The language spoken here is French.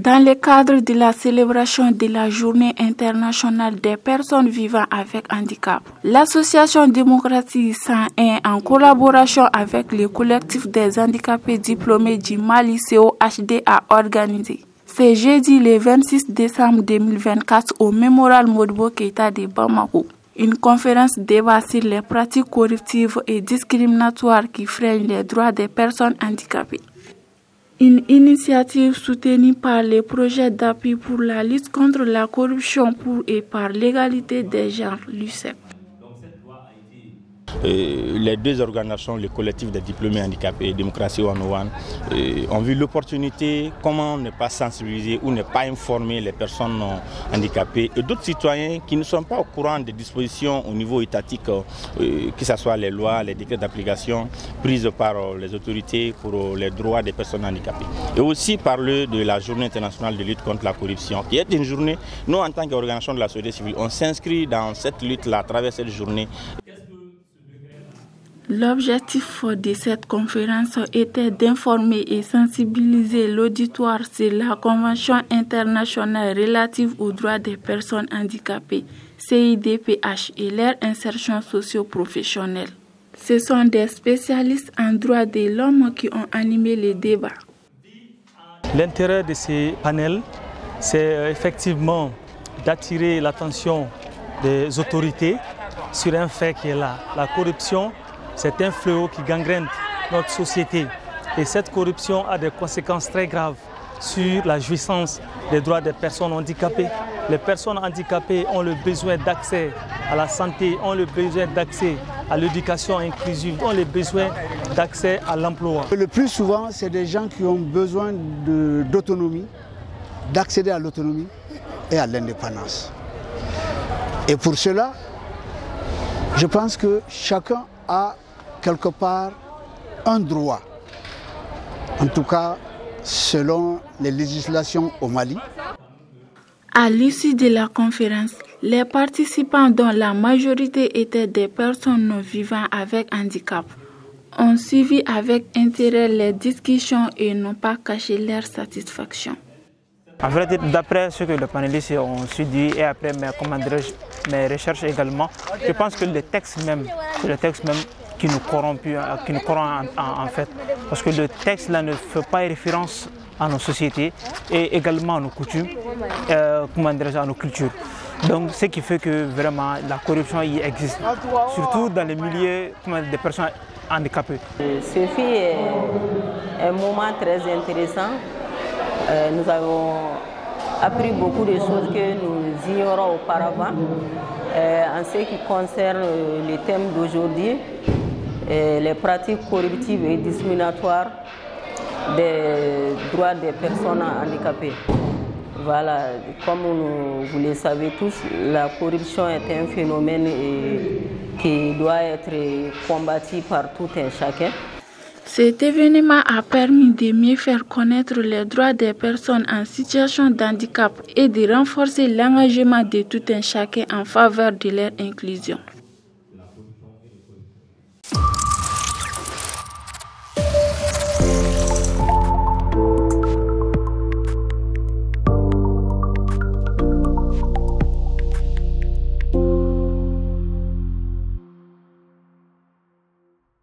Dans le cadre de la célébration de la Journée internationale des personnes vivant avec handicap, l'association Démocratie 101, en collaboration avec le collectif des handicapés diplômés du Mali COHD, a organisé ce jeudi le 26 décembre 2024 au Mémorial Modibo Keïta de Bamako une conférence débat sur les pratiques corruptives et discriminatoires qui freinent les droits des personnes handicapées. Une initiative soutenue par le projet d'appui pour la lutte contre la corruption pour et par l'égalité des genres, l'UCEP. Les deux organisations, le collectif des diplômés handicapés et Démocratie 101, ont vu l'opportunité, comment ne pas sensibiliser ou ne pas informer les personnes handicapées et d'autres citoyens qui ne sont pas au courant des dispositions au niveau étatique, que ce soit les lois, les décrets d'application prises par les autorités pour les droits des personnes handicapées. Et aussi parler de la Journée internationale de lutte contre la corruption, qui est une journée, nous en tant qu'organisation de la société civile, on s'inscrit dans cette lutte-là à travers cette journée. L'objectif de cette conférence était d'informer et sensibiliser l'auditoire sur la Convention internationale relative aux droits des personnes handicapées, CIDPH, et leur insertion socio-professionnelle. Ce sont des spécialistes en droits de l'homme qui ont animé les débats. L'intérêt de ces panels, c'est effectivement d'attirer l'attention des autorités sur un fait qui est là, la corruption. C'est un fléau qui gangrène notre société et cette corruption a des conséquences très graves sur la jouissance des droits des personnes handicapées. Les personnes handicapées ont le besoin d'accès à la santé, ont le besoin d'accès à l'éducation inclusive, ont le besoin d'accès à l'emploi. Le plus souvent, c'est des gens qui ont besoin d'autonomie, d'accéder à l'autonomie et à l'indépendance. Et pour cela, je pense que chacun a quelque part un droit, en tout cas selon les législations au Mali. À l'issue de la conférence, les participants, dont la majorité étaient des personnes non vivant avec handicap, ont suivi avec intérêt les discussions et n'ont pas caché leur satisfaction. En fait, d'après ce que les panélistes ont suivi et après mes recherches également, je pense que le texte même, c'est le texte même qui nous corrompt en fait. Parce que le texte là ne fait pas référence à nos sociétés et également à nos coutumes, à nos cultures. Donc ce qui fait que vraiment la corruption y existe, surtout dans les milieux des personnes handicapées. Ce fut un moment très intéressant. Nous avons appris beaucoup de choses que nous ignorons auparavant. En ce qui concerne le thème d'aujourd'hui, les pratiques corruptives et discriminatoires des droits des personnes handicapées. Voilà, comme vous le savez tous, la corruption est un phénomène qui doit être combattu par tout un chacun. Cet événement a permis de mieux faire connaître les droits des personnes en situation de handicap et de renforcer l'engagement de tout un chacun en faveur de leur inclusion.